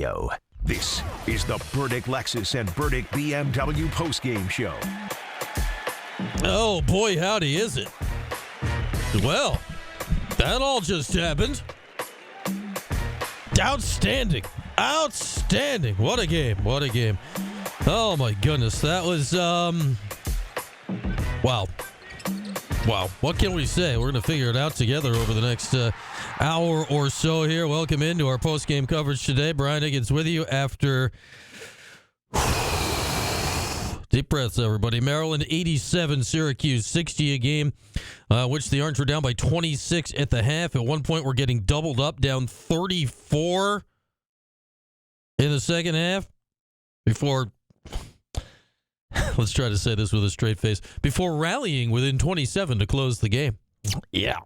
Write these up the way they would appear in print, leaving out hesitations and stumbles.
radio. This is the Burdick Lexus and Burdick BMW postgame show. Oh, boy, howdy, is it? Well, that all just happened. Outstanding. Outstanding. What a game. What a game. Oh, my goodness. That was, wow. Wow. What can we say? We're going to figure it out together over the next hour or so here. Welcome into our post-game coverage today. Brian Higgins with you after... Deep breaths, everybody. Maryland 87, Syracuse 60 a game, which the Orange were down by 26 at the half. At one point, we're getting doubled up, down 34 in the second half. Before, let's try to say this with a straight face, before rallying within 27 to close the game. Yeah.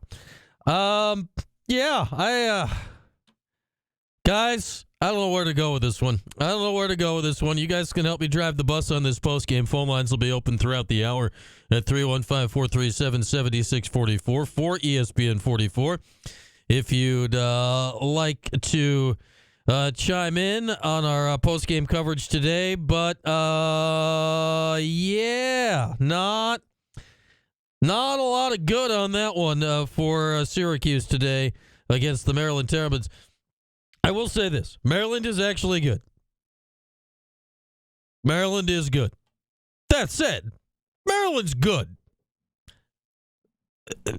Guys, I don't know where to go with this one. You guys can help me drive the bus on this postgame. Phone lines will be open throughout the hour at 315-437-7644 for ESPN 44. If you'd like to chime in on our postgame coverage today, but not a lot of good on that one for Syracuse today against the Maryland Terrapins. I will say this. Maryland is actually good. Maryland is good. That said, Maryland's good.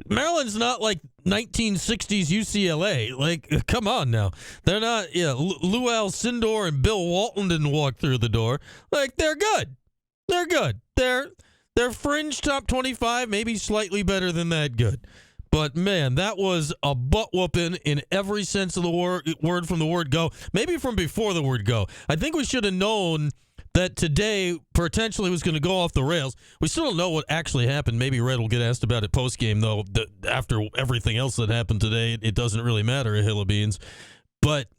Maryland's not like 1960s UCLA. Like, come on now. They're not, Lou Alcindor and Bill Walton didn't walk through the door. Like, they're good. They're good. They're fringe top 25, maybe slightly better than that good. But, man, that was a butt-whooping in every sense of the word from the word go, maybe from before the word go. I think we should have known that today potentially was going to go off the rails. We still don't know what actually happened. Maybe Red will get asked about it post-game, though. After everything else that happened today, it doesn't really matter, a hill of beans. But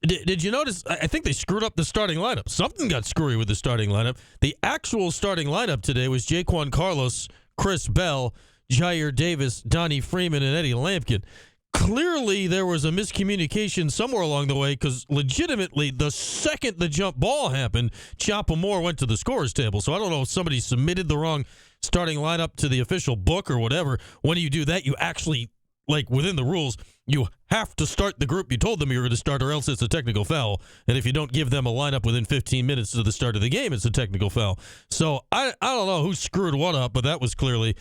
did you notice? I think they screwed up the starting lineup. Something got screwy with the starting lineup. The actual starting lineup today was Jaquan Carlos, Chris Bell, Jair Davis, Donnie Freeman, and Eddie Lampkin. Clearly, there was a miscommunication somewhere along the way because legitimately, the second the jump ball happened, Choppa Moore went to the scorer's table. So I don't know if somebody submitted the wrong starting lineup to the official book or whatever. When you do that, you actually, like within the rules, you have to start the group you told them you were going to start, or else it's a technical foul. And if you don't give them a lineup within 15 minutes of the start of the game, it's a technical foul. So I don't know who screwed what up, but that was clearly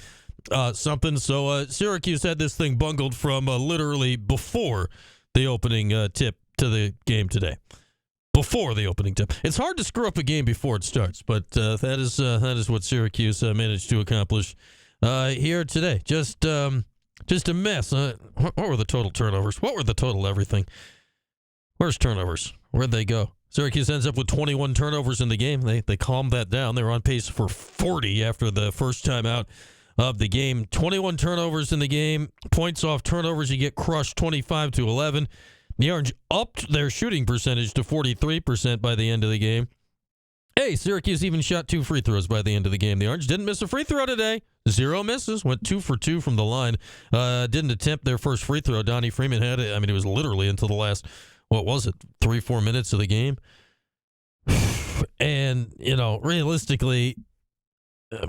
something. So Syracuse had this thing bungled from literally before the opening tip to the game today. Before the opening tip. It's hard to screw up a game before it starts, but that is what Syracuse managed to accomplish here today. Just a mess. What were the total turnovers? What were the total everything? Where's turnovers? Where'd they go? Syracuse ends up with 21 turnovers in the game. They calmed that down. They were on pace for 40 after the first time out of the game. 21 turnovers in the game. Points off turnovers, you get crushed 25-11. The Orange upped their shooting percentage to 43% by the end of the game. Hey, Syracuse even shot 2 free throws by the end of the game. The Orange didn't miss a free throw today. 0 misses. Went 2 for 2 from the line. Didn't attempt their first free throw. Donnie Freeman had it. I mean, it was literally until the last, 3-4 minutes of the game. And, realistically,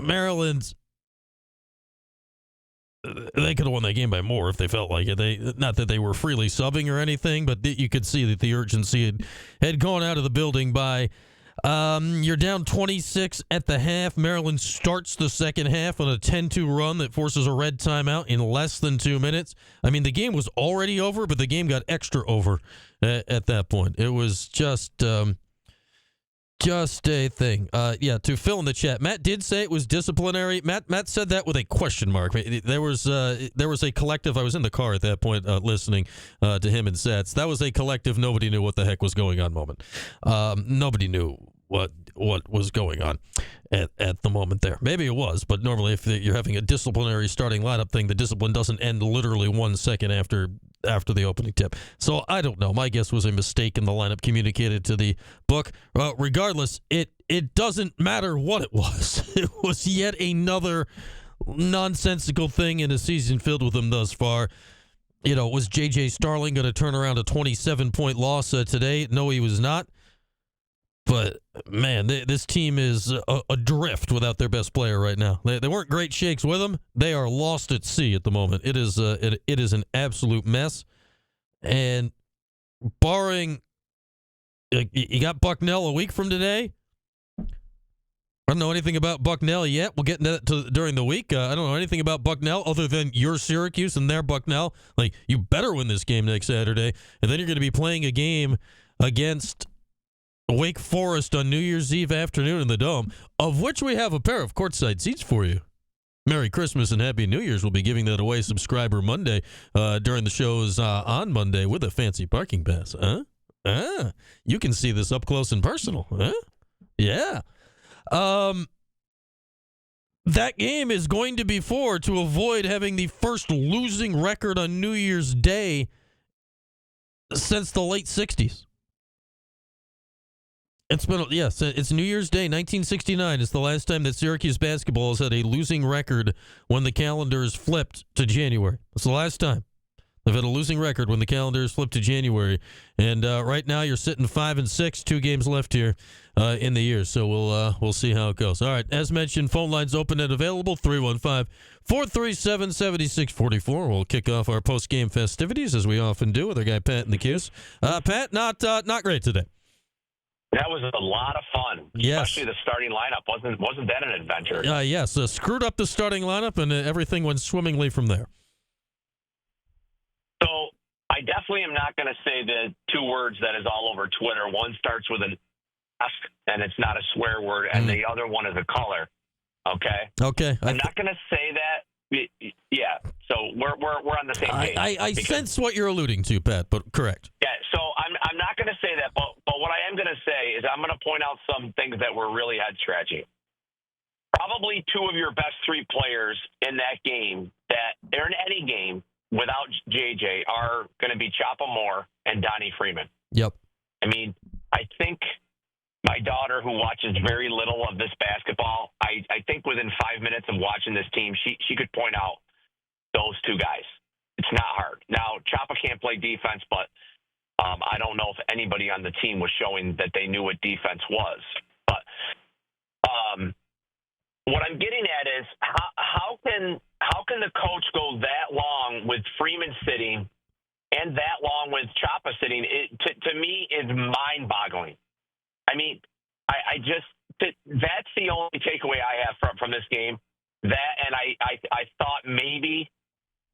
Maryland's, they could have won that game by more if they felt like it. Not that they were freely subbing or anything, but you could see that the urgency had gone out of the building by, you're down 26 at the half. Maryland starts the second half on a 10-2 run that forces a red timeout in less than 2 minutes. I mean, the game was already over, but the game got extra over at that point. It was just a thing. To fill in the chat, Matt did say it was disciplinary. Matt said that with a question mark. There was a collective. I was in the car at that point listening to him and Sats. That was a collective nobody knew what the heck was going on moment. Nobody knew what was going on at the moment there. Maybe it was, but normally if you're having a disciplinary starting lineup thing, the discipline doesn't end literally 1 second after the opening tip. So I don't know. My guess was a mistake in the lineup communicated to the book. Regardless, it doesn't matter what it was. It was yet another nonsensical thing in a season filled with them thus far. Was J.J. Starling going to turn around a 27-point loss today? No, he was not. But, man, this team is adrift without their best player right now. They weren't great shakes with him. They are lost at sea at the moment. It is an absolute mess. And barring, you got Bucknell a week from today. I don't know anything about Bucknell yet. We'll get into that during the week. I don't know anything about Bucknell other than your Syracuse and their Bucknell. Like, you better win this game next Saturday. And then you're going to be playing a game against Wake Forest on New Year's Eve afternoon in the Dome, of which we have a pair of courtside seats for you. Merry Christmas and Happy New Year's. We'll be giving that away Subscriber Monday during the shows on Monday with a fancy parking pass. You can see this up close and personal. Yeah. That game is going to be to avoid having the first losing record on New Year's Day since the late 60s. It's New Year's Day, 1969. It's the last time that Syracuse basketball has had a losing record when the calendar is flipped to January. It's the last time they've had a losing record when the calendar is flipped to January. And right now you're sitting 5-6, 2 games left here in the year. So we'll see how it goes. All right, as mentioned, phone lines open and available, 315-437-7644. We'll kick off our post-game festivities, as we often do, with our guy Pat in the Cuse. Pat, not great today. That was a lot of fun, yes. Especially the starting lineup. Wasn't that an adventure? Yes, screwed up the starting lineup, and everything went swimmingly from there. So I definitely am not going to say the 2 words that is all over Twitter. One starts with an F, and it's not a swear word, and the other one is a color. Okay? Okay. I'm not going to say that. Yeah, so we're on the same page. I sense what you're alluding to, Pat, but correct. Yeah, so I'm not going to say that, but what I am going to say is I'm going to point out some things that were really head-scratching. Probably 2 of your best 3 players in that game, or in any game without JJ, are going to be Chapa Moore and Donnie Freeman. Yep. I mean, I think my daughter, who watches very little of this basketball, I think within 5 minutes of watching this team, she could point out those 2 guys. It's not hard. Now, Chapa can't play defense, but I don't know if anybody on the team was showing that they knew what defense was. But what I'm getting at is how can the coach go that long with Freeman sitting and that long with Chapa sitting? It, to me, is mind-boggling. I mean, that's the only takeaway I have from this game. That, and I thought maybe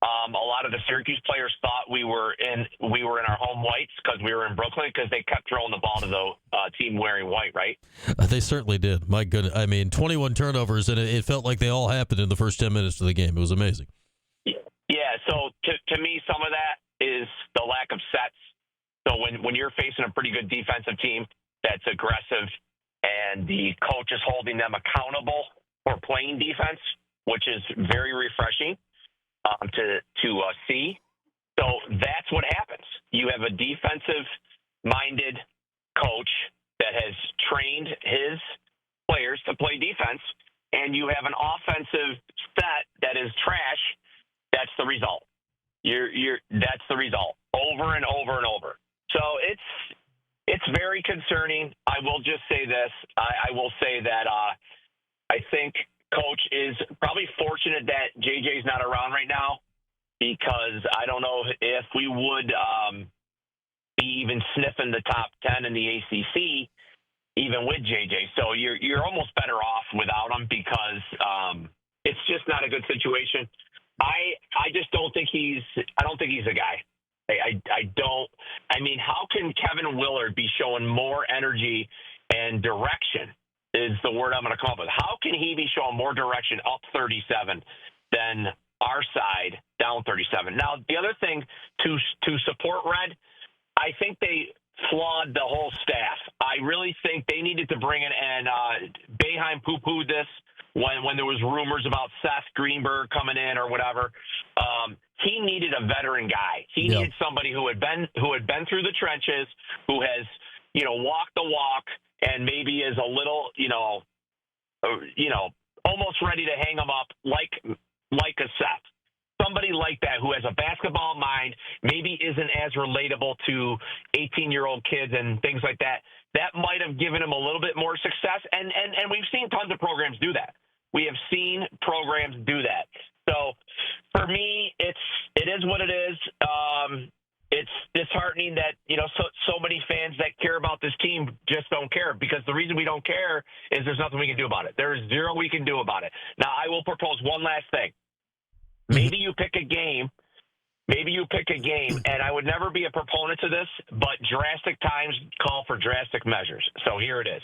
a lot of the Syracuse players thought we were in our home whites because we were in Brooklyn, because they kept throwing the ball to the team wearing white, right? They certainly did. My goodness. I mean, 21 turnovers, and it felt like they all happened in the first 10 minutes of the game. It was amazing. Yeah, so to me, some of that is the lack of sets. So when you're facing a pretty good defensive team that's aggressive and the coach is holding them accountable for playing defense, which is very refreshing to see. So that's what happens. You have a defensive-minded coach that has trained his players to play defense, and you have an offensive set that is trash. That's the result. That's the result over and over and over. So it's very concerning. I will just say this. I will say that I think Coach is probably fortunate that JJ's not around right now, because I don't know if we would be even sniffing the top 10 in the ACC, even with JJ. So you're almost better off without him, because it's just not a good situation. I just don't think he's a guy. I mean, how can Kevin Willard be showing more energy and direction is the word I'm going to come up with. How can he be showing more direction up 37 than our side down 37? Now, the other thing to support Red, I think they flawed the whole staff. I really think they needed to bring in, and Boeheim poo-pooed this when there was rumors about Seth Greenberg coming in or whatever. He needed a veteran guy. He needed somebody who had been through the trenches, who has walked the walk, and maybe is a little almost ready to hang him up like a Seth. somebody like that who has a basketball mind, maybe isn't as relatable to 18-year-old kids and things like that, that might have given him a little bit more success. And we've seen tons of programs do that. We have seen programs do that. So for me, it is what it is. It's disheartening that, so many fans that care about this team just don't care, because the reason we don't care is there's nothing we can do about it. There is zero we can do about it. Now, I will propose one last thing. Maybe you pick a game, and I would never be a proponent to this, but drastic times call for drastic measures. So here it is.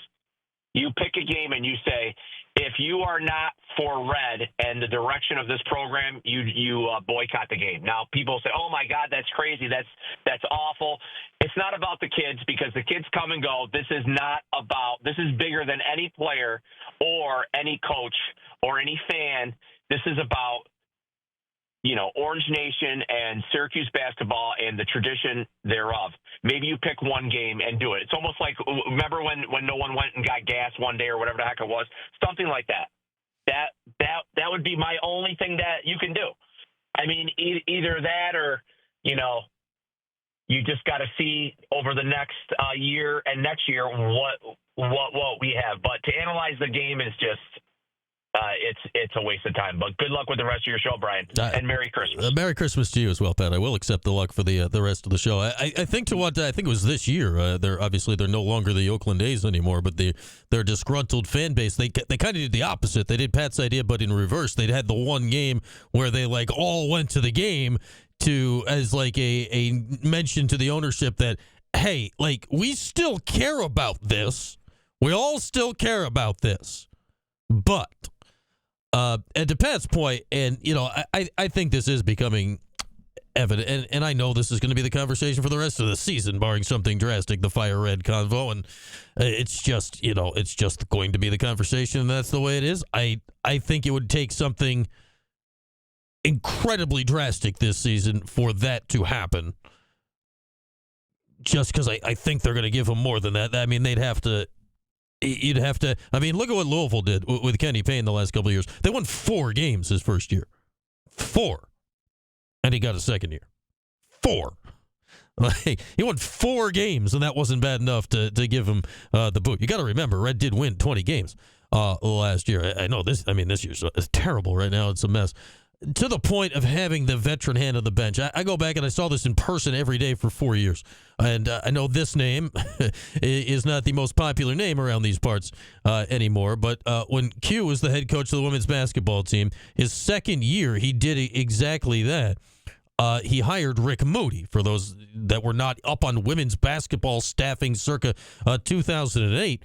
You pick a game and you say, if you are not for red and the direction of this program, you boycott the game. Now, people say, oh, my God, that's crazy. That's awful. It's not about the kids, because the kids come and go. This is bigger than any player or any coach or any fan. This is about, Orange Nation and Syracuse basketball and the tradition thereof. Maybe you pick one game and do it. It's almost like, remember when no one went and got gas one day or whatever the heck it was? Something like that. That would be my only thing that you can do. I mean, either that or, you just got to see over the next year and next year what we have. But to analyze the game is just it's a waste of time. But good luck with the rest of your show, Brian, and Merry Christmas. Merry Christmas to you as well, Pat. I will accept the luck for the rest of the show. I think I think it was this year. They're no longer the Oakland A's anymore, but their disgruntled fan base. They kind of did the opposite. They did Pat's idea, but in reverse. They had the one game where they all went to the game as a mention to the ownership that, hey, we still care about this. We all still care about this, but. And to Pat's point, and I think this is becoming evident, and I know this is going to be the conversation for the rest of the season, barring something drastic, the fire red convo, and it's just going to be the conversation, and that's the way it is. I think it would take something incredibly drastic this season for that to happen. Just because I think they're going to give them more than that. I mean, you'd have to. I mean, look at what Louisville did with Kenny Payne the last couple of years. They won 4 games his first year. 4. And he got a second year. 4. He won 4 games, and that wasn't bad enough to give him the boot. You got to remember, Red did win 20 games last year. I know this. I mean, this year's terrible right now. It's a mess. To the point of having the veteran hand on the bench. I go back and I saw this in person every day for 4 years. And I know this name is not the most popular name around these parts anymore. But when Cuse was the head coach of the women's basketball team, his second year, he did exactly that. He hired Rick Moody, for those that were not up on women's basketball staffing circa 2008.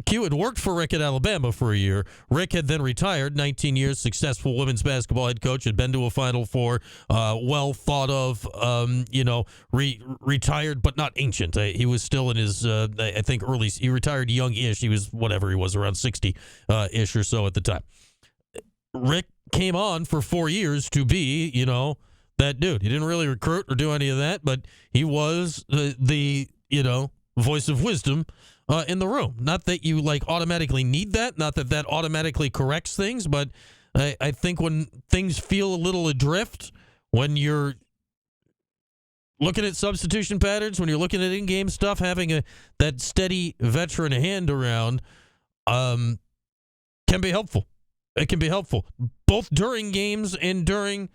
Q had worked for Rick at Alabama for a year. Rick had then retired, 19 years, successful women's basketball head coach, had been to a Final Four, well thought of, retired but not ancient. He was still in his, I think, he retired young-ish. He was whatever he was, around 60-ish or so at the time. Rick came on for 4 years to be, that dude. He didn't really recruit or do any of that, but he was the voice of wisdom in the room. Not that you automatically need that, not that automatically corrects things, but I think when things feel a little adrift, when you're looking at substitution patterns, when you're looking at in-game stuff, having that steady veteran hand around can be helpful. It can be helpful both during games and during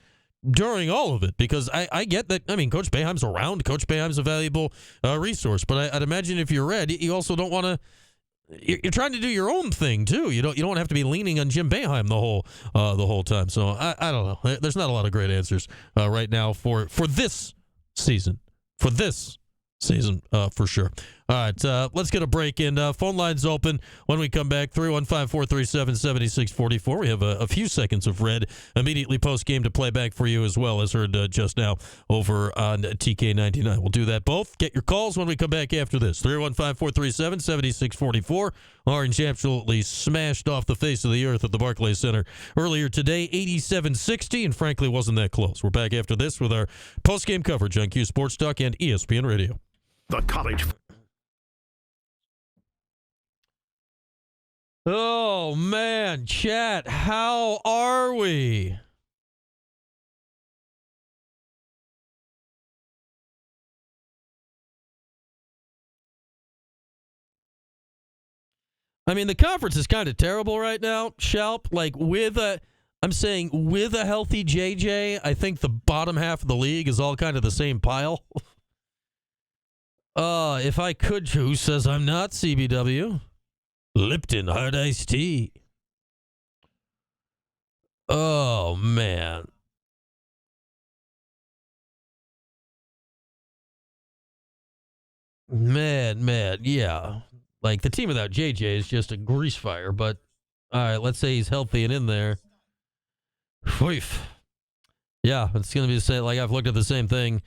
all of it, because I get that. I mean, Coach Boeheim's around. Coach Boeheim's a valuable resource, but I'd imagine if you're Red, you also don't want to. You're trying to do your own thing too. You don't have to be leaning on Jim Boeheim the whole time. So I don't know. There's not a lot of great answers right now for this season. For sure. All right, let's get a break, and phone lines open when we come back. 315-437-7644. We have a few seconds of Red immediately post-game to play back for you as well, as heard just now over on TK99. We'll do that both. Get your calls when we come back after this. 315-437-7644. Orange absolutely smashed off the face of the earth at the Barclays Center earlier today, 87-60, and frankly wasn't that close. We're back after this with our post-game coverage on Cuse Sports Talk and ESPN Radio. The college. Oh, man, chat, how are we? I mean, the conference is kind of terrible right now, Shalp. Like, with a healthy JJ, I think the bottom half of the league is all kind of the same pile. If I could, who says I'm not CBW? Lipton Hard Iced Tea. Oh, man. Man, yeah. Like, the team without JJ is just a grease fire, but all right, let's say he's healthy and in there. Oof. Yeah, it's going to be the same. Like, I've looked at the same thing.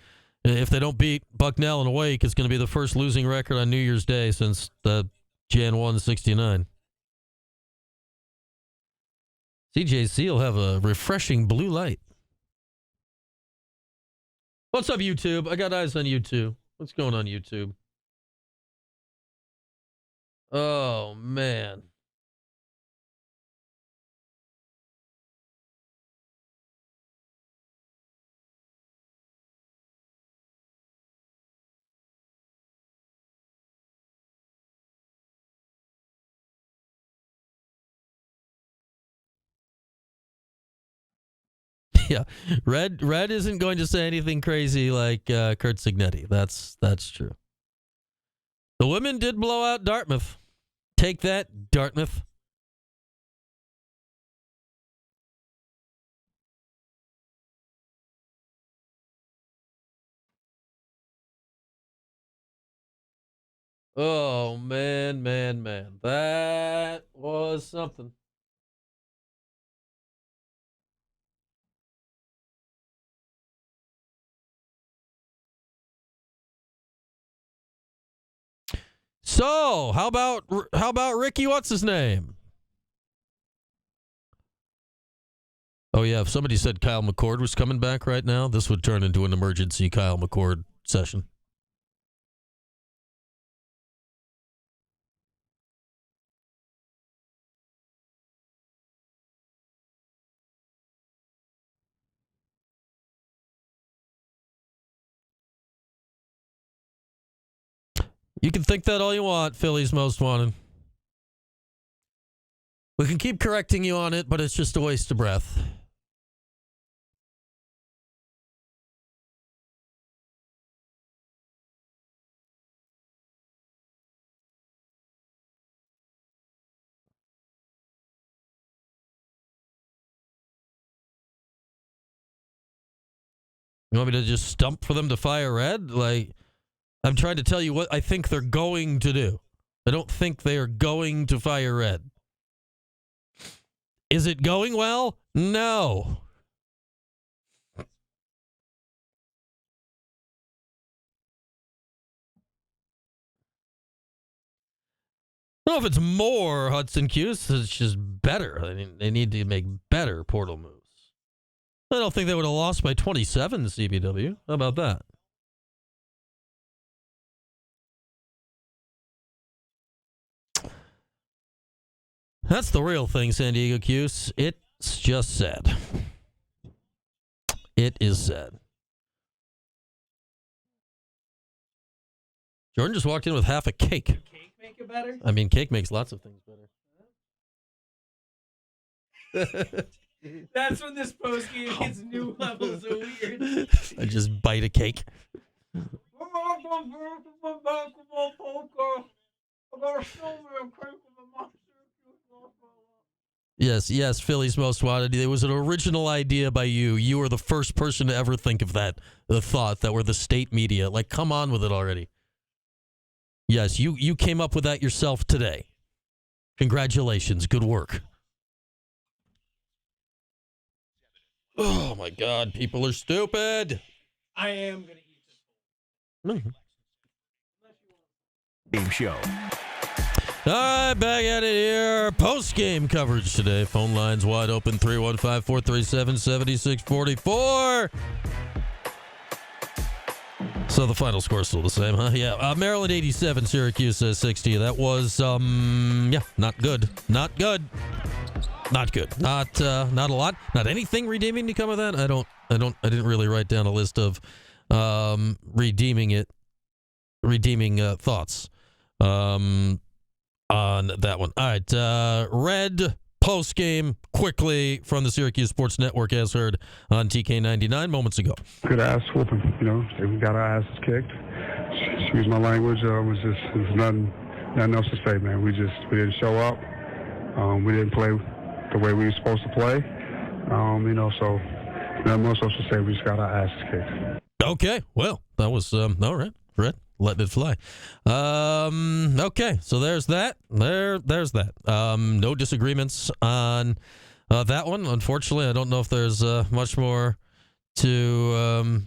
If they don't beat Bucknell and Wake, it's going to be the first losing record on New Year's Day since the Jan 1 '69. CJC will have a refreshing blue light. What's up, YouTube? I got eyes on YouTube. What's going on, YouTube? Oh, man. Yeah, Red isn't going to say anything crazy like Kurt Signetti. That's true. The women did blow out Dartmouth. Take that, Dartmouth. Oh, man. That was something. So, how about Ricky? What's his name? Oh yeah, if somebody said Kyle McCord was coming back right now, this would turn into an emergency Kyle McCord session. You can think that all you want, Philly's Most Wanted. We can keep correcting you on it, but it's just a waste of breath. You want me to just stump for them to fire Red? Like, I'm trying to tell you what I think they're going to do. I don't think they are going to fire Red. Is it going well? No. I don't know if it's more Hudson Cuse. It's just better. I mean, they need to make better portal moves. I don't think they would have lost by 27 CBW. How about that? That's the real thing, San Diego Cuse. It's just sad. It is sad. Jordan just walked in with half a cake. Does cake make it better? I mean, cake makes lots of things better. That's when this postgame hits new levels of weird. I just bite a cake. Yes, Philly's Most Wanted. It was an original idea by you. You were the first person to ever think of that. The thought that were the state media. Like, come on with it already. Yes, you came up with that yourself today. Congratulations. Good work. Oh, my God. People are stupid. I am going to eat this. Game show. All right, back at it here. Post-game coverage today. Phone lines wide open, 315-437-7644. So the final score is still the same, huh? Yeah, Maryland 87, Syracuse 60. That was, not good. Not good. Not good. Not a lot. Not anything redeeming to come of that. I didn't really write down a list of redeeming thoughts. on that one. All right, Red post-game quickly from the Syracuse Sports Network, as heard on TK99 moments ago. Good ass whooping, we got our asses kicked. Excuse my language. It was nothing else to say, man. We didn't show up. We didn't play the way we were supposed to play. So nothing else to say. We just got our asses kicked. Okay, well, that was all right, Fred. Letting it fly. Okay, so there's that. There's that. No disagreements on that one. Unfortunately, I don't know if there's much more to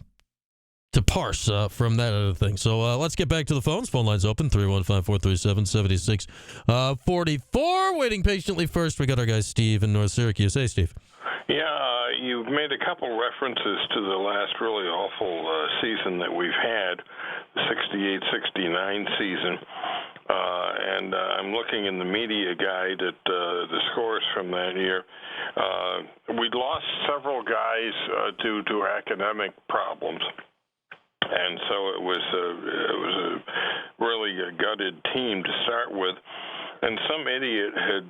parse from that other thing. So let's get back to the phones. Phone lines open, 315-437-7644. Waiting patiently first, we got our guy Steve in North Syracuse. Hey, Steve. Yeah, you've made a couple references to the last really awful season that we've had, the 68-69 season. And I'm looking in the media guide at the scores from that year. We'd lost several guys due to academic problems. And so it was a really gutted team to start with. And some idiot had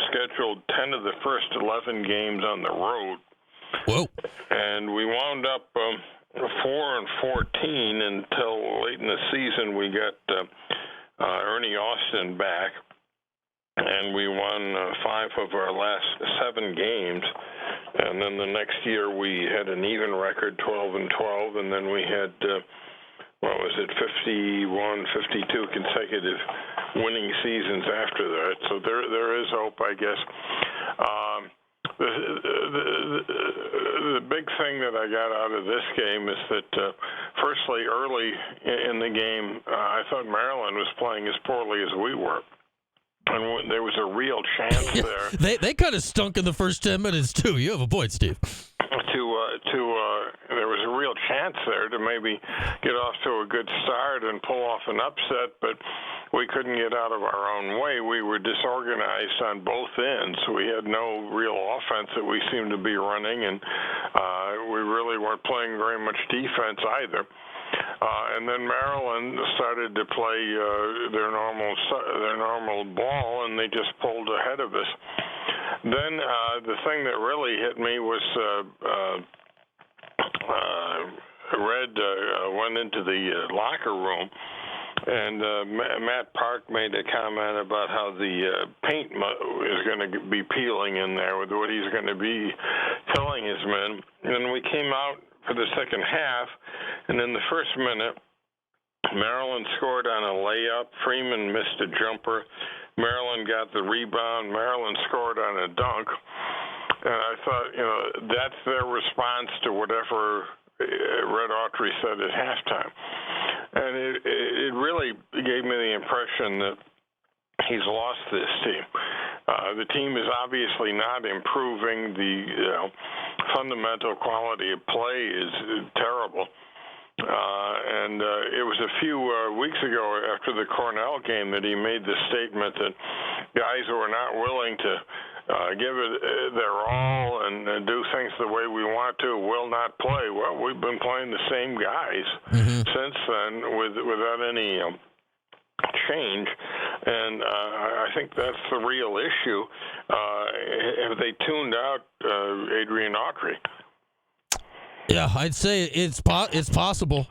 scheduled 10 of the first 11 games on the road. Whoa. And we wound up 4-14 until late in the season. We got Ernie Austin back, and we won 5 of our last 7 games. And then the next year we had an even record, 12-12, and then we had 51, 52 consecutive winning seasons after that. So there is hope, I guess. The big thing that I got out of this game is that, firstly, early in the game, I thought Maryland was playing as poorly as we were. And there was a real chance there. They kind of stunk in the first 10 minutes, too. You have a point, Steve. There was a real chance there to maybe get off to a good start and pull off an upset, but we couldn't get out of our own way. We were disorganized on both ends. We had no real offense that we seemed to be running, and we really weren't playing very much defense either. And then Maryland started to play their normal ball, and they just pulled ahead of us. Then the thing that really hit me was Red went into the locker room, and Matt Park made a comment about how the paint is going to be peeling in there with what he's going to be telling his men. And we came out for the second half, and in the first minute, Maryland scored on a layup. Freeman missed a jumper. Maryland got the rebound. Maryland scored on a dunk. And I thought, that's their response to whatever Red Autry said at halftime. And it really gave me the impression that he's lost this team. The team is obviously not improving. The fundamental quality of play is terrible. And it was a few weeks ago after the Cornell game that he made the statement that guys who are not willing to give it their all and do things the way we want to will not play. Well, we've been playing the same guys since then without any change, and I think that's the real issue. Have they tuned out Adrian Autry? Yeah, I'd say it's possible,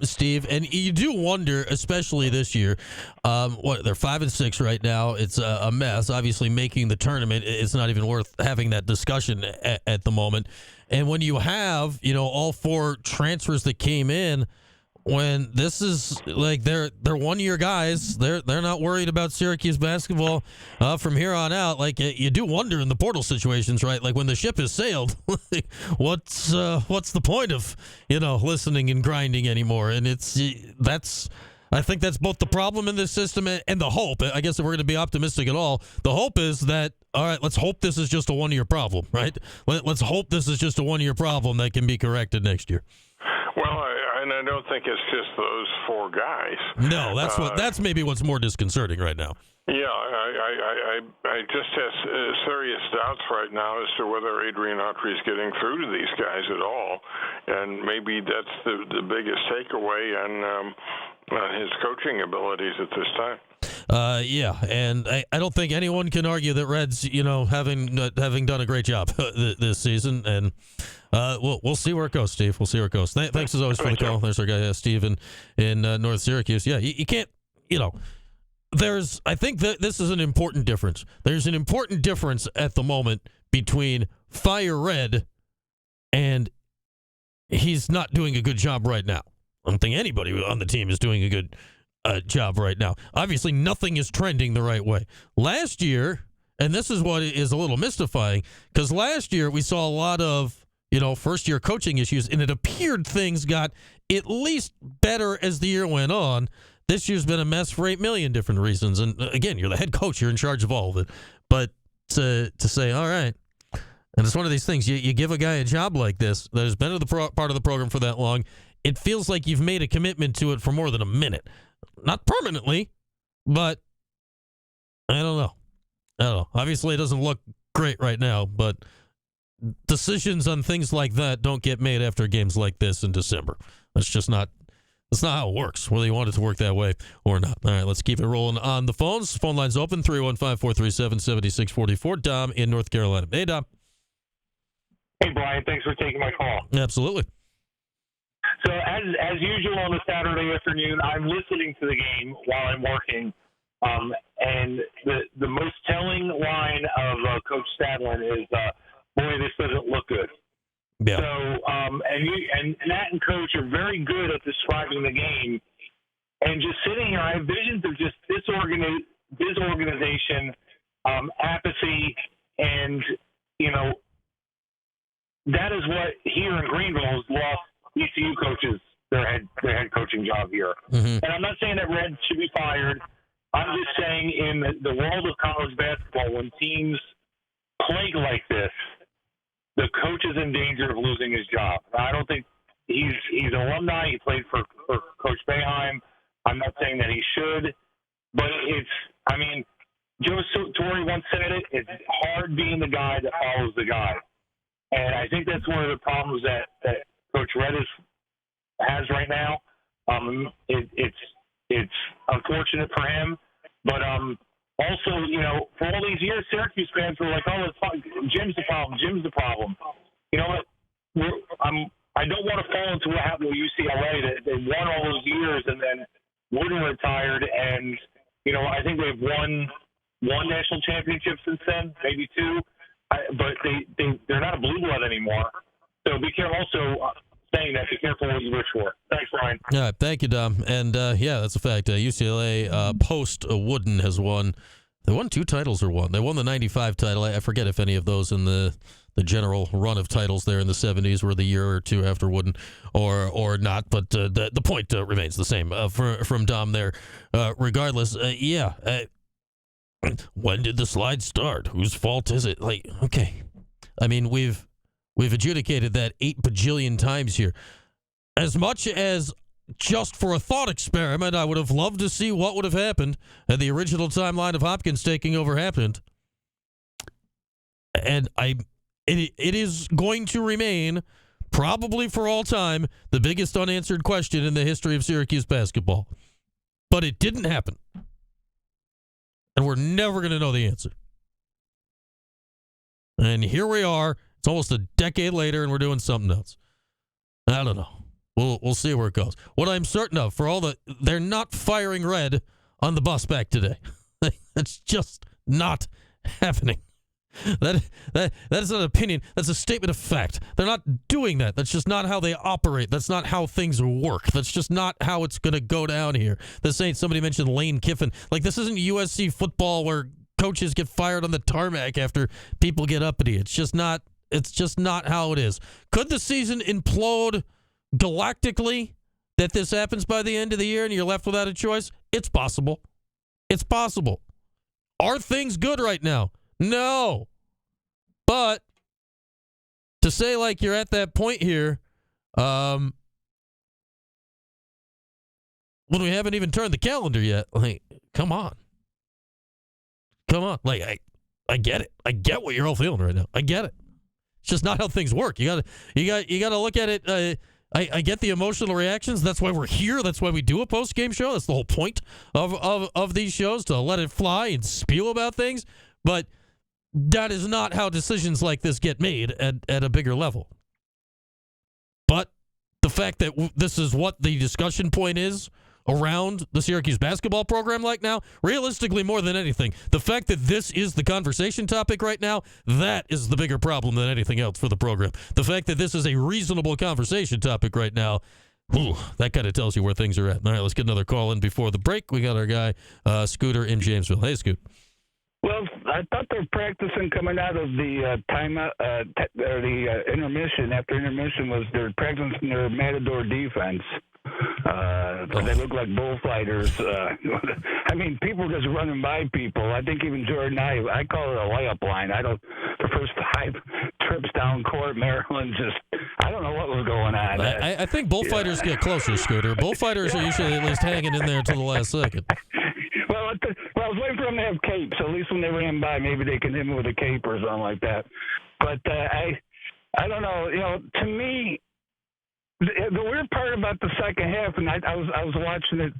Steve, and you do wonder, especially this year. They're 5-6 right now. It's a mess. Obviously, making the tournament, it's not even worth having that discussion at the moment. And when you have, all 4 transfers that came in, when this is like they're 1-year guys, they're not worried about Syracuse basketball from here on out. Like you do wonder in the portal situations, right? Like when the ship has sailed, what's the point of listening and grinding anymore? And I think that's both the problem in this system and the hope. I guess if we're going to be optimistic at all, the hope is that, all right, let's hope this is just a 1-year problem, right? Let's hope this is just a 1-year problem that can be corrected next year. Well, I don't think it's just those 4 guys. No, that's maybe what's more disconcerting right now. Yeah, I just have serious doubts right now as to whether Adrian Autry is getting through to these guys at all, and maybe that's the biggest takeaway on his coaching abilities at this time. Yeah, and I don't think anyone can argue that Reds, having done a great job this season, and we'll see where it goes, Steve. We'll see where it goes. Thanks as always for the call. There's our guy Steve in North Syracuse. Yeah, you can't, I think that this is an important difference. There's an important difference at the moment between fire Red and he's not doing a good job right now. I don't think anybody on the team is doing a good job right now. Obviously, nothing is trending the right way. Last year, and this is what is a little mystifying, because last year we saw a lot of, first-year coaching issues, and it appeared things got at least better as the year went on. This year's been a mess for 8 million different reasons. And again, you're the head coach. You're in charge of all of it. But to say, all right, and it's one of these things, you give a guy a job like this that has been in the part of the program for that long, it feels like you've made a commitment to it for more than a minute. Not permanently, but I don't know. Obviously, it doesn't look great right now, but decisions on things like that don't get made after games like this in December. That's not how it works, whether you want it to work that way or not. All right, let's keep it rolling on the phones. Phone line's open, 315-437-7644. Dom in North Carolina. Hey, Dom. Hey, Brian. Thanks for taking my call. Absolutely. So, as usual on a Saturday afternoon, I'm listening to the game while I'm working. And the most telling line of Coach Stadlin is, boy, this doesn't look good. Yeah. So, and Matt and Coach are very good at describing the game. And just sitting here, I have visions of just disorganization, apathy, and, that is what here in Greenville has lost ECU coaches their head coaching job here. Mm-hmm. And I'm not saying that Red should be fired. I'm just saying in the world of college basketball, when teams play like this, the coach is in danger of losing his job. I don't think he's an alumni. He played for Coach Boeheim. I'm not saying that he should, but Joe Torre once said it. It's hard being the guy that follows the guy, and I think that's one of the problems that Coach Red has right now. It's unfortunate for him, but also, for all these years, Syracuse fans were like, "Oh, it's fine. Jim's the problem. Jim's the problem." You know what? I don't want to fall into what happened with UCLA. They won all those years, and then Wooden retired, and I think they've won one national championship since then, maybe two. But they're not a blue blood anymore. So be careful. Also, saying that, be careful what you wish for. Thanks, Ryan. All right, thank you, Dom. And that's a fact. UCLA post Wooden has won. They won 2 titles or one. They won the '95 title. I forget if any of those in the general run of titles there in the '70s were the year or two after Wooden or not. But the point remains the same from Dom there. Regardless, when did the slide start? Whose fault is it? Okay. We've adjudicated that 8 bajillion times here. As much as just for a thought experiment, I would have loved to see what would have happened had the original timeline of Hopkins taking over happened. And it is going to remain, probably for all time, the biggest unanswered question in the history of Syracuse basketball. But it didn't happen. And we're never going to know the answer. And here we are. It's almost a decade later, and we're doing something else. I don't know. We'll see where it goes. What I'm certain of, they're not firing Red on the bus back today. That's just not happening. That is not an opinion. That's a statement of fact. They're not doing that. That's just not how they operate. That's not how things work. That's just not how it's going to go down here. This ain't, somebody mentioned Lane Kiffin. This isn't USC football where coaches get fired on the tarmac after people get uppity. It's just not how it is. Could the season implode galactically, that this happens by the end of the year and you're left without a choice? It's possible. It's possible. Are things good right now? No. But to say you're at that point here, when we haven't even turned the calendar yet, come on. I get it. I get what you're all feeling right now. I get it. It's just not how things work. You gotta look at it I get the emotional reactions. That's why we're here. That's why we do a post-game show. That's the whole point of these shows, to let it fly and spew about things. But that is not how decisions like this get made at a bigger level. But the fact that this is what the discussion point is around the Syracuse basketball program like now, realistically more than anything, the fact that this is the conversation topic right now, that is the bigger problem than anything else for the program. The fact that this is a reasonable conversation topic right now, that kind of tells you where things are at. All right, let's get another call in before the break. We got our guy, Scooter in Jamesville. Hey, Scoot. Well, I thought they're practicing coming out of the timeout, or the intermission. After intermission was they're practicing their matador defense. They look like bullfighters. I mean, people just running by people. I think even Jordan, I call it a layup line. The first 5 trips down court, Maryland I don't know what was going on. I think bullfighters get closer, Scooter. Bullfighters are usually at least hanging in there until the last second. Well, I was waiting for them to have capes. At least when they ran by, maybe they can hit me with a cape or something like that. But I don't know. To me, the weird part about the second half, and I was watching it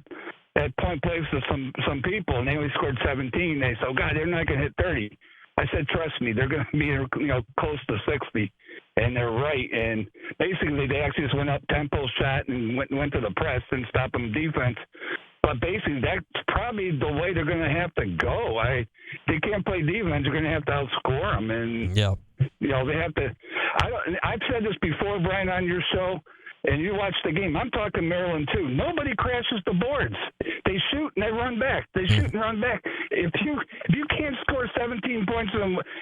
at Point Place with some people, and they only scored 17. They said, "Oh God, they're not going to hit 30." I said, "Trust me, they're going to be close to 60," and they're right. And basically, they actually just went up tempo shot and went to the press and stopped them defense. But basically, that's probably the way they're going to have to go. They can't play defense. They're going to have to outscore them, and they have to. I've said this before, Brian, on your show. And you watch the game. I'm talking Maryland, too. Nobody crashes the boards. They shoot and they run back. They shoot and run back. If you can't score 17 points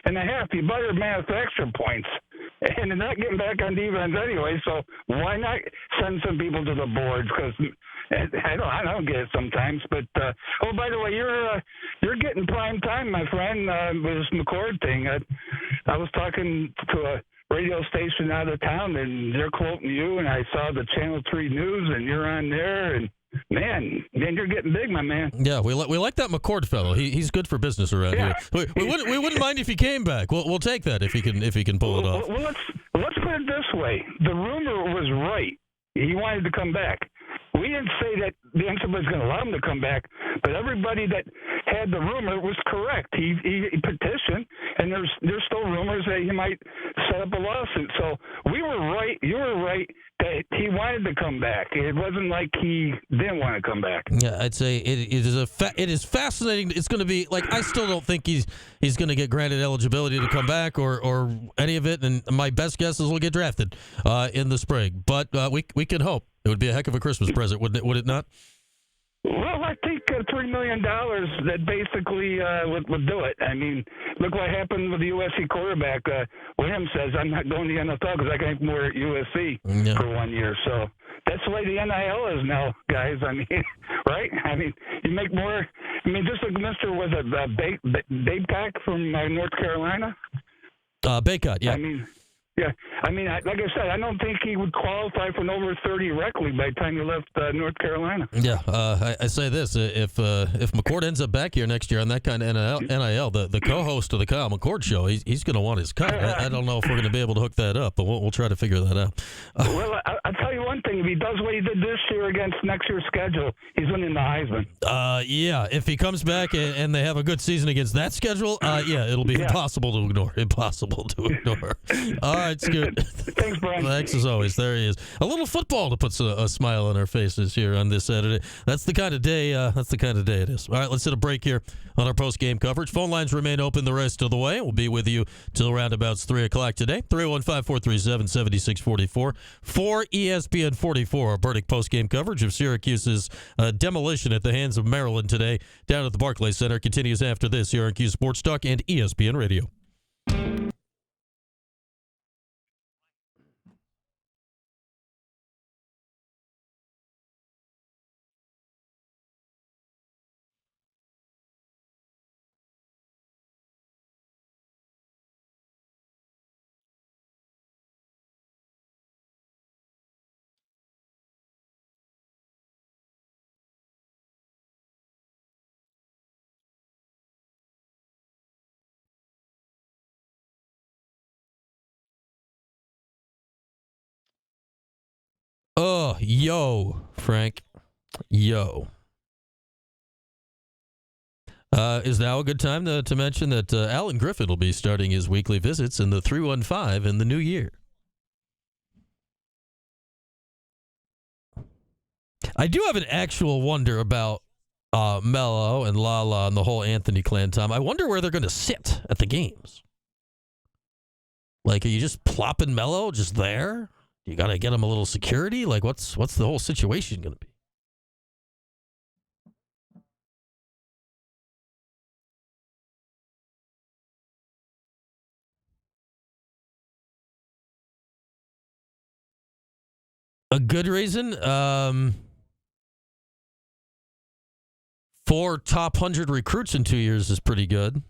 and a half, you better manufacture points. And they're not getting back on defense anyway, so why not send some people to the boards? Because I don't get it sometimes. But, by the way, you're getting prime time, my friend, with this McCord thing. I was talking to a radio station out of town, and they're quoting you, and I saw the Channel 3 News, and you're on there, and man, you're getting big, my man. Yeah, we like that McCord fellow. He's good for business around here. We wouldn't mind if he came back. We'll take that if he can pull it off. Well, let's put it this way: the rumor was right. He wanted to come back. We didn't say that the NCAA was going to allow him to come back, but everybody that had the rumor was correct. He petitioned, and there's still rumors that he might set up a lawsuit. So we were right. You were right that he wanted to come back. It wasn't like he didn't want to come back. Yeah, I'd say it is fascinating. It's going to be like, I still don't think he's going to get granted eligibility to come back or any of it. And my best guess is he'll get drafted in the spring. But we can hope. It would be a heck of a Christmas present, wouldn't it? Would it not? Well, I think $3 million that basically would do it. I mean, look what happened with the USC quarterback. Williams says, "I'm not going to the NFL because I can make more at USC for 1 year." So that's the way the NIL is now, guys. I mean, right? I mean, you make more. I mean, just like Mr. Was it Babcock from North Carolina? Baycott, yeah. I mean, like I said, I don't think he would qualify for an over 30 rec league by the time he left North Carolina. Yeah, I say this: if McCord ends up back here next year on that kind of NIL, the co-host of the Kyle McCord show, he's going to want his cut. I don't know if we're going to be able to hook that up, but we'll try to figure that out. Well, I'll tell you one thing: if he does what he did this year against next year's schedule, he's winning the Heisman. Yeah, if he comes back and they have a good season against that schedule, it'll be impossible to ignore. Impossible to ignore. All right, Scoot. Thanks, Brian. Thanks as always. There he is. A little football to put a smile on our faces here on this Saturday. That's the kind of day. That's the kind of day it is. All right, let's hit a break here on our post-game coverage. Phone lines remain open the rest of the way. We'll be with you till roundabouts 3 o'clock today. 315-437-7644 for ESPN 44. Our Burdick post-game coverage of Syracuse's demolition at the hands of Maryland today down at the Barclays Center continues after this here on Cuse Sports Talk and ESPN Radio. Yo, Frank. Yo. Is now a good time to mention that Alan Griffin will be starting his weekly visits in the 315 in the new year. I do have an actual wonder about Mello and Lala and the whole Anthony clan time. I wonder where they're going to sit at the games. Like, are you just plopping Mello just there? You got to get him a little security? Like, what's the whole situation going to be? A good reason? 4 top 100 recruits in 2 years is pretty good.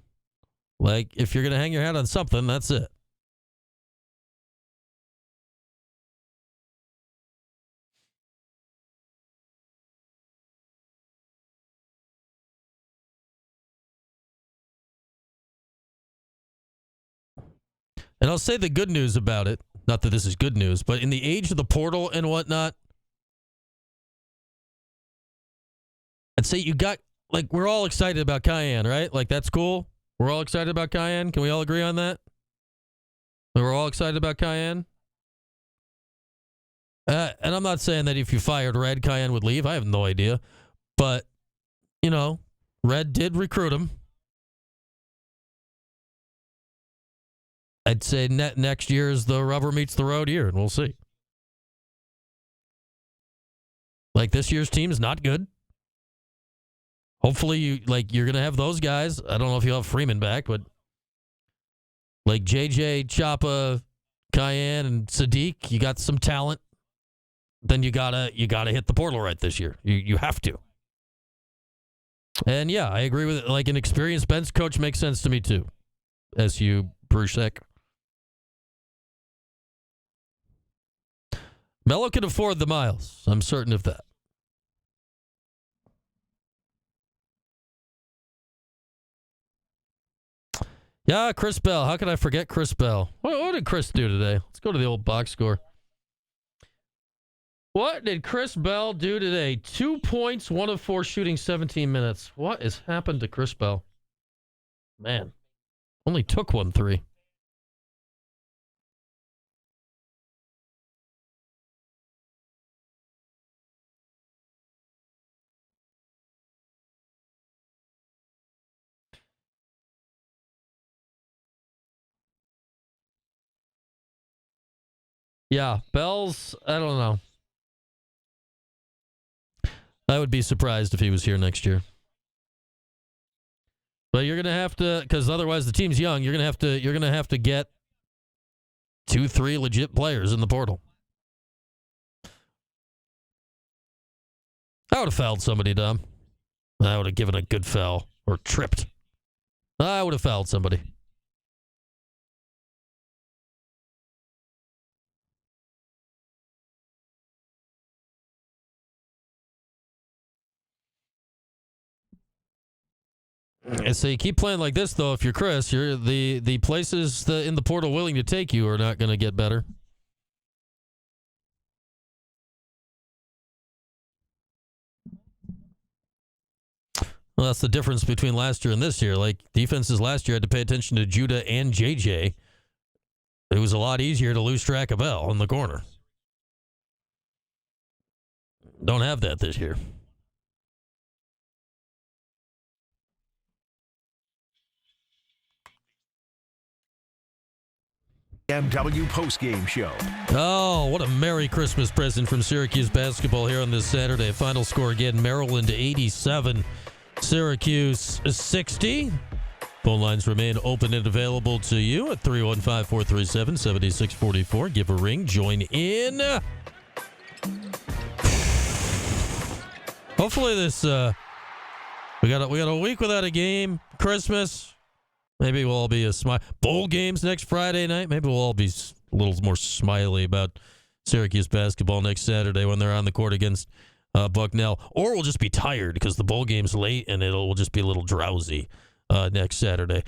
Like, if you're going to hang your hat on something, that's it. And I'll say the good news about it, not that this is good news, but in the age of the portal and whatnot, I'd say you got, like, we're all excited about Cayenne, right? Like, that's cool. We're all excited about Cayenne. Can we all agree on that? We're all excited about Cayenne? And I'm not saying that if you fired Red, Cayenne would leave. I have no idea. But, you know, Red did recruit him. I'd say next year is the rubber meets the road year, and we'll see. Like, this year's team is not good. Hopefully, you're going to have those guys. I don't know if you'll have Freeman back, but like JJ, Chapa, Cayenne, and Sadiq, you got some talent. Then you gotta hit the portal right this year. You have to. And yeah, I agree with it. Like, an experienced bench coach makes sense to me too. SU Brusek. Mello can afford the miles. I'm certain of that. Yeah, Chris Bell. How could I forget Chris Bell? What did Chris do today? Let's go to the old box score. What did Chris Bell do today? 2 points, 1 of 4 shooting, 17 minutes. What has happened to Chris Bell? Man, only took 1 3. Yeah, Bell's, I don't know. I would be surprised if he was here next year. But you're going to have to, because otherwise the team's young, you're going to have to get 2-3 legit players in the portal. I would have fouled somebody, Dom. I would have given a good foul or tripped. I would have fouled somebody. And so you keep playing like this, though. If you're Chris, you're the places in the portal willing to take you are not going to get better. Well, that's the difference between last year and this year. Like, defenses last year had to pay attention to Judah and JJ. It was a lot easier to lose track of L in the corner. Don't have that this year. BMW postgame show. Oh, what a Merry Christmas present from Syracuse basketball here on this Saturday. Final score again, Maryland 87, Syracuse 60. Phone lines remain open and available to you at 315-437-7644. Give a ring. Join in. Hopefully this, we got a week without a game. Christmas. Maybe we'll all be a smile. Bowl games next Friday night. Maybe we'll all be a little more smiley about Syracuse basketball next Saturday when they're on the court against Bucknell. Or we'll just be tired because the bowl game's late and we'll just be a little drowsy next Saturday.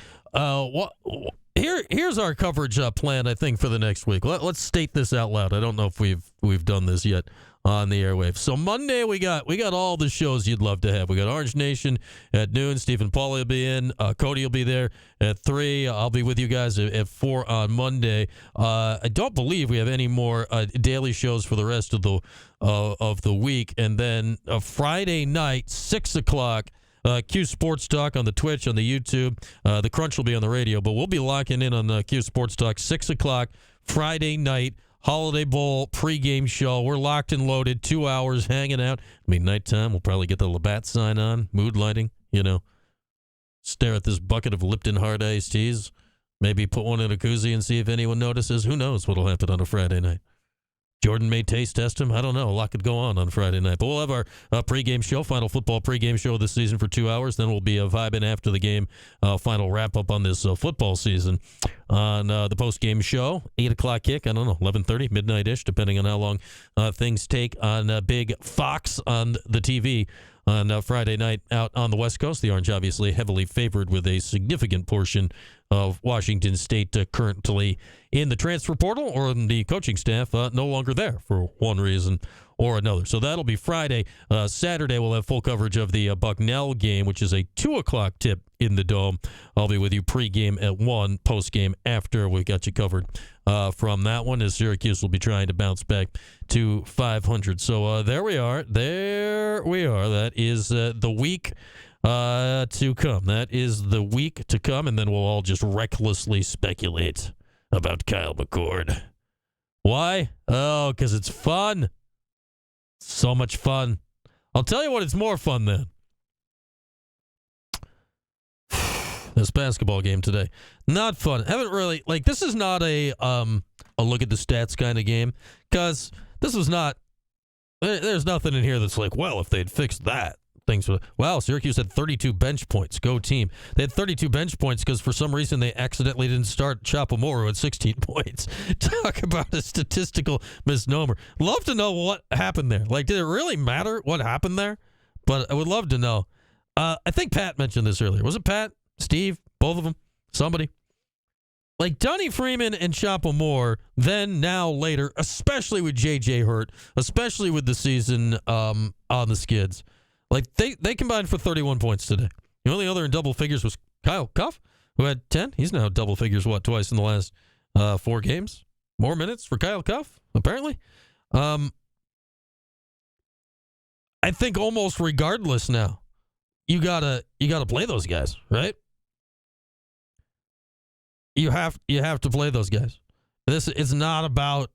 here's our coverage plan, I think, for the next week. Let's state this out loud. I don't know if we've done this yet on the airwaves. So Monday we got all the shows you'd love to have. We got Orange Nation at noon. Stephen Pauly will be in. Cody will be there at 3. I'll be with you guys at 4 on Monday. I don't believe we have any more daily shows for the rest of the week. And then Friday night, 6 o'clock. Cuse Sports Talk on the Twitch, on the YouTube. The Crunch will be on the radio, but we'll be locking in on Cuse Sports Talk, 6 o'clock Friday night, Holiday Bowl pregame show. We're locked and loaded, 2 hours hanging out. I mean, nighttime, we'll probably get the Labatt sign on, mood lighting, stare at this bucket of Lipton hard iced teas, maybe put one in a koozie and see if anyone notices. Who knows what'll happen on a Friday night? Jordan may taste test him. I don't know. A lot could go on Friday night. But we'll have our pregame show, final football pregame show of the season for 2 hours. Then we'll be vibing after the game, final wrap-up on this football season on the postgame show. 8 o'clock kick, I don't know, 11:30, midnight-ish, depending on how long things take on Big Fox on the TV on Friday night out on the West Coast. The Orange obviously heavily favored with a significant portion of Washington State currently in the transfer portal or in the coaching staff no longer there for one reason or another. So that'll be Friday. Saturday, we'll have full coverage of the Bucknell game, which is a 2 o'clock tip in the Dome. I'll be with you pregame at 1, postgame after. We got you covered from that one, as Syracuse will be trying to bounce back to 500. So there we are. That is the week to come. That is the week to come, and then we'll all just recklessly speculate about Kyle McCord. Why? Oh, because it's fun. So much fun. I'll tell you what, it's more fun than this basketball game today. Not fun. Haven't really, this is not a look at the stats kind of game, because this was not, there's nothing in here that's like, well, if they'd fixed that, things would, wow, Syracuse had 32 bench points. Go team. They had 32 bench points because for some reason they accidentally didn't start Chapomoro at 16 points. Talk about a statistical misnomer. Love to know what happened there. Did it really matter what happened there? But I would love to know. I think Pat mentioned this earlier. Was it Pat? Steve? Both of them? Somebody? Donnie Freeman and Chapomore, then, now, later, especially with J.J. hurt, especially with the season on the skids, they combined for 31 points today. The only other in double figures was Kyle Cuff, who had 10. He's now double figures, twice in the last 4 games? More minutes for Kyle Cuff, apparently. I think almost regardless now, you gotta play those guys, right? You have to play those guys. It's not about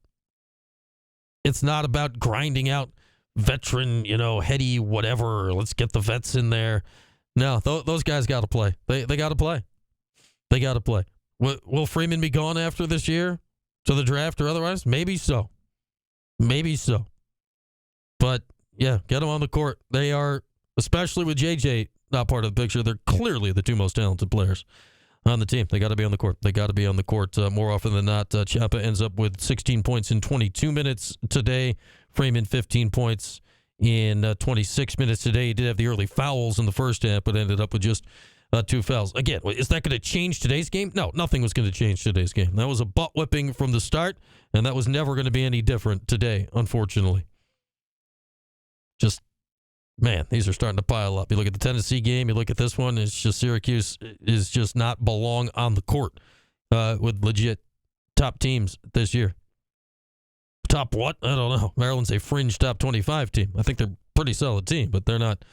grinding out veteran, heady whatever. Let's get the vets in there. No, those guys got to play. They got to play. They got to play. Will Freeman be gone after this year to the draft or otherwise? Maybe so. But yeah, get them on the court. They are, especially with JJ not part of the picture, they're clearly the 2 most talented players on the team. They got to be on the court. More often than not. Chapa ends up with 16 points in 22 minutes today. Freeman, 15 points in 26 minutes today. He did have the early fouls in the first half, but ended up with just 2 fouls. Again, is that going to change today's game? No, nothing was going to change today's game. That was a butt whipping from the start, and that was never going to be any different today, unfortunately. Just, man, these are starting to pile up. You look at the Tennessee game, you look at this one, it's just Syracuse is just not belong on the court with legit top teams this year. Top what? I don't know. Maryland's a fringe top 25 team. I think they're a pretty solid team, but they're not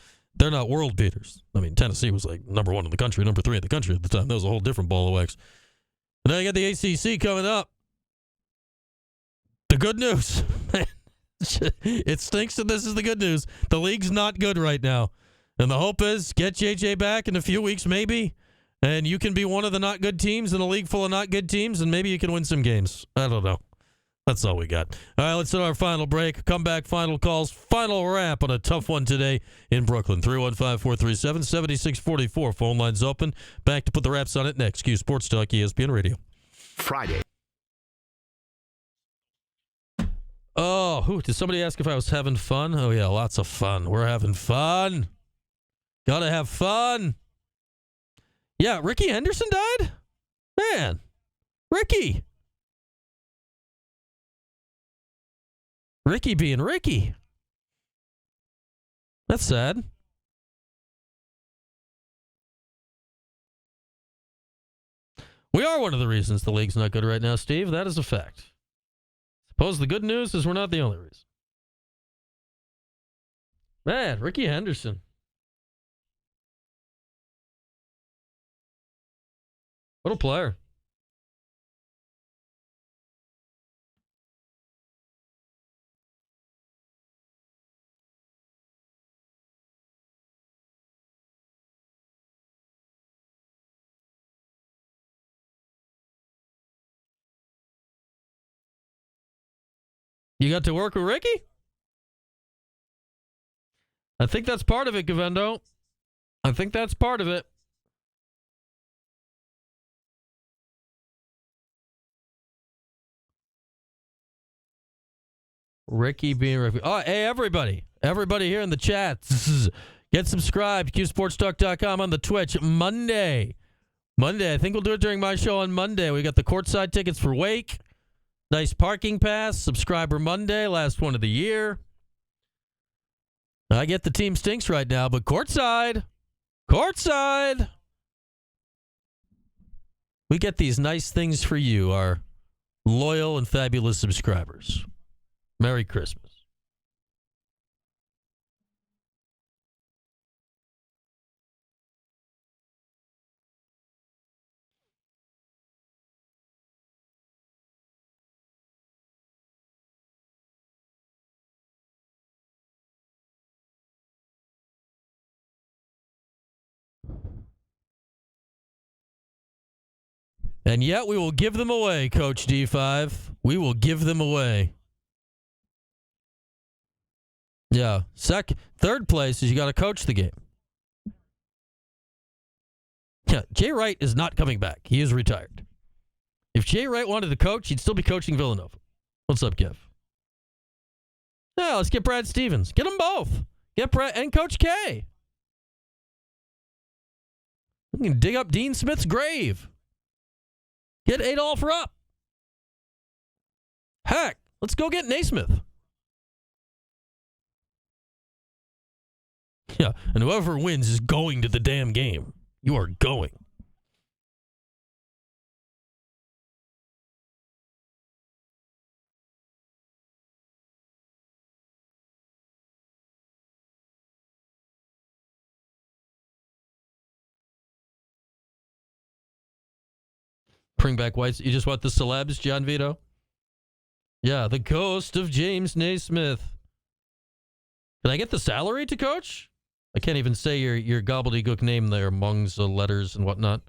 world beaters. I mean, Tennessee was number 1 in the country, number 3 in the country at the time. That was a whole different ball of wax. And now you got the ACC coming up. The good news. It stinks that this is the good news. The league's not good right now. And the hope is get JJ back in a few weeks maybe, and you can be one of the not good teams in a league full of not good teams, and maybe you can win some games. I don't know. That's all we got. All right, let's hit our final break. Come back, final calls, final wrap on a tough one today in Brooklyn. 315-437-7644. Phone lines open. Back to put the wraps on it next. Cuse Sports Talk, ESPN Radio. Friday. Oh, did somebody ask if I was having fun? Oh, yeah, lots of fun. We're having fun. Gotta have fun. Yeah, Ricky Henderson died? Man, Ricky. Ricky being Ricky. That's sad. We are one of the reasons the league's not good right now, Steve. That is a fact. Suppose the good news is we're not the only reason. Man, Ricky Henderson. What a player. You got to work with Ricky? I think that's part of it, Gavendo. I think that's part of it. Ricky being Ricky. Oh, hey, everybody. Everybody here in the chat. Get subscribed. QSportsTalk.com on the Twitch. Monday. I think we'll do it during my show on Monday. We got the courtside tickets for Wake. Nice parking pass. Subscriber Monday. Last one of the year. I get the team stinks right now, but courtside. We get these nice things for you, our loyal and fabulous subscribers. Merry Christmas. And yet we will give them away, Coach D5. We will give them away. Yeah. Third place is you got to coach the game. Yeah, Jay Wright is not coming back. He is retired. If Jay Wright wanted to coach, he'd still be coaching Villanova. What's up, Kev? Yeah, let's get Brad Stevens. Get them both. Get Brad and Coach K. We can dig up Dean Smith's grave. Get Adolph Rupp. Heck, let's go get Naismith. Yeah, and whoever wins is going to the damn game. You are going. Bring back White. You just want the celebs, John Vito? Yeah, the ghost of James Naismith. Can I get the salary to coach? I can't even say your gobbledygook name there amongst the letters and whatnot.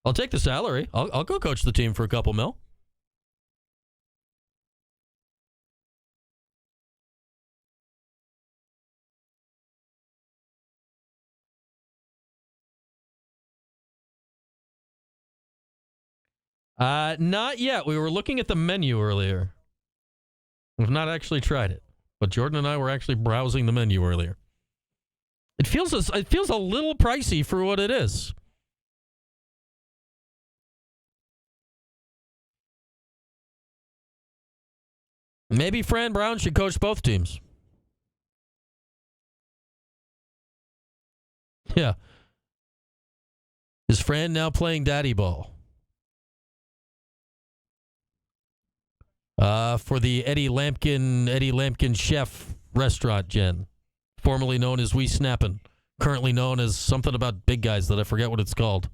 I'll take the salary. I'll go coach the team for a couple mil. Not yet. We were looking at the menu earlier. We've not actually tried it, but Jordan and I were actually browsing the menu earlier. It feels a little pricey for what it is. Maybe Fran Brown should coach both teams. Yeah. Is Fran now playing daddy ball? For the Eddie Lampkin Chef restaurant, Jen. Formerly known as We Snappin'. Currently known as something about big guys that I forget what it's called.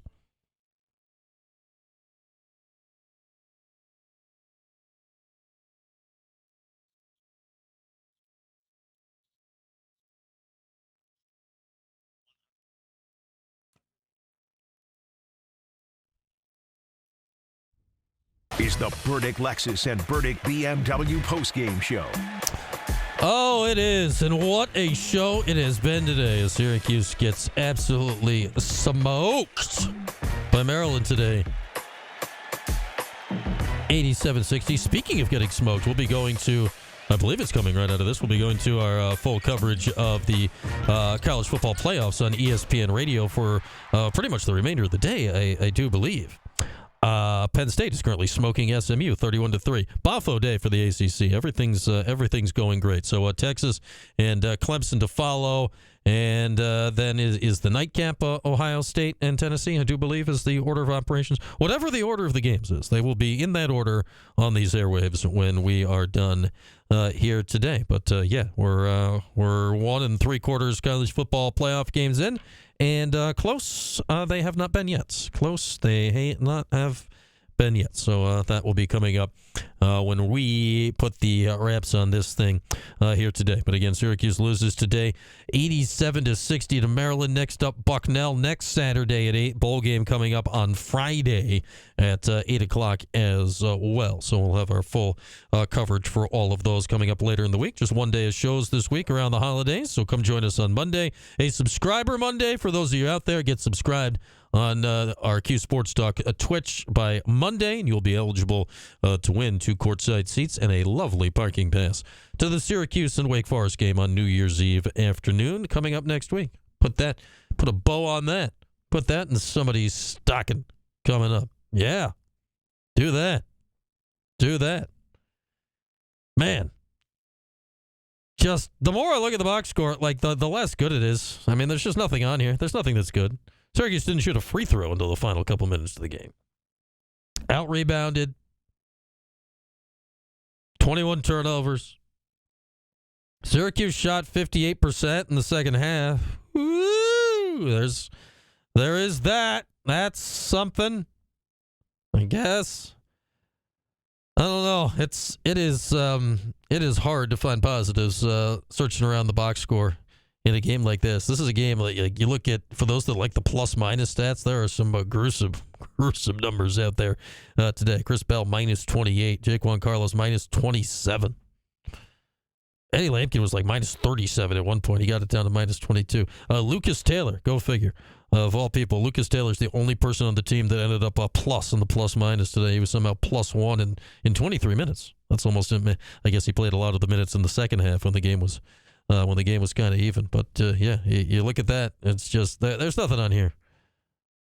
Is the Burdick Lexus and Burdick BMW postgame show. Oh, it is. And what a show it has been today as Syracuse gets absolutely smoked by Maryland today. 87-60. Speaking of getting smoked, we'll be going to, I believe it's coming right out of this, we'll be going to our full coverage of the college football playoffs on ESPN Radio for pretty much the remainder of the day, I do believe. Penn State is currently smoking SMU 31-3. Buffalo day for the ACC. Everything's going great. So Texas and Clemson to follow, and then is the nightcap Ohio State and Tennessee. I do believe is the order of operations. Whatever the order of the games is, they will be in that order on these airwaves when we are done here today. But we're 1 3/4 college football playoff games in. And close, they have not been yet. Close, they not have been yet. So that will be coming up when we put the wraps on this thing here today. But again, Syracuse loses today 87-60 to Maryland. Next up, Bucknell next Saturday at 8. Bowl game coming up on Friday at 8 o'clock as well. So we'll have our full coverage for all of those coming up later in the week. Just one day of shows this week around the holidays. So come join us on Monday. A subscriber Monday for those of you out there. Get subscribed on our Q Sports Talk Twitch by Monday, and you'll be eligible to win 2 courtside seats and a lovely parking pass to the Syracuse and Wake Forest game on New Year's Eve afternoon coming up next week. Put a bow on that. Put that in somebody's stocking coming up. Yeah, do that. Man, just the more I look at the box score, like the less good it is. I mean, there's just nothing on here. There's nothing that's good. Syracuse didn't shoot a free throw until the final couple minutes of the game. Out-rebounded. 21 turnovers. Syracuse shot 58% in the second half. Woo! There is that. That's something, I guess. I don't know. It is hard to find positives searching around the box score in a game like this. This is a game like you look at, for those that like the plus-minus stats, there are some gruesome numbers out there today. Chris Bell, minus 28. Jaquan Carlos, minus 27. Eddie Lampkin was like minus 37 at one point. He got it down to minus 22. Lucas Taylor, go figure. Of all people, Lucas Taylor's the only person on the team that ended up a plus in the plus-minus today. He was somehow +1 in 23 minutes. That's almost, I guess he played a lot of the minutes in the second half when the game was kind of even. But, you look at that, it's just, there's nothing on here.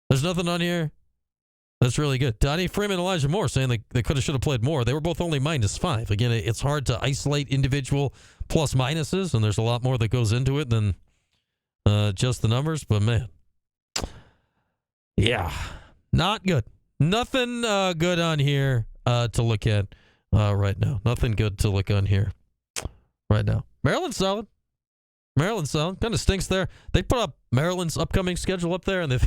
There's nothing on here that's really good. Donnie Freeman, Elijah Moore saying they could have, should have played more. They were both only -5. Again, it's hard to isolate individual plus-minuses, and there's a lot more that goes into it than just the numbers. But, man, yeah, not good. Nothing good on here to look at right now. Nothing good to look on here right now. Maryland's solid. Kind of stinks there. They put up Maryland's upcoming schedule up there, and they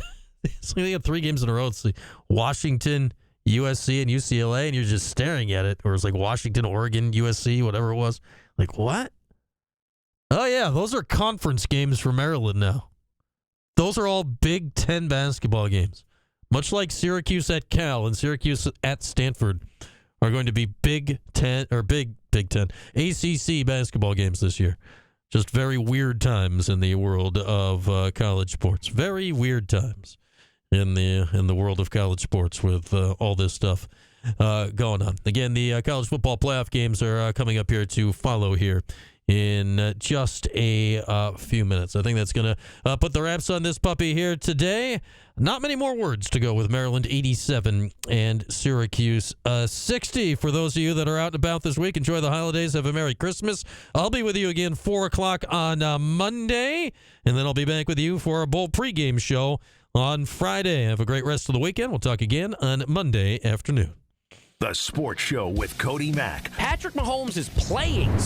have 3 games in a row. It's like Washington, USC, and UCLA, and you're just staring at it. Or it's like Washington, Oregon, USC, whatever it was. Like, what? Oh, yeah, those are conference games for Maryland now. Those are all Big Ten basketball games. Much like Syracuse at Cal and Syracuse at Stanford are going to be Big Ten ACC basketball games this year. Just very weird times in the world of college sports. Very weird times in the world of college sports with all this stuff going on. Again, the college football playoff games are coming up here to follow here in just a few minutes. I think that's going to put the wraps on this puppy here today. Not many more words to go with Maryland 87 and Syracuse 60. For those of you that are out and about this week, enjoy the holidays. Have a Merry Christmas. I'll be with you again 4 o'clock on Monday, and then I'll be back with you for our bowl pregame show on Friday. Have a great rest of the weekend. We'll talk again on Monday afternoon. The Sports Show with Cody Mack. Patrick Mahomes is playing.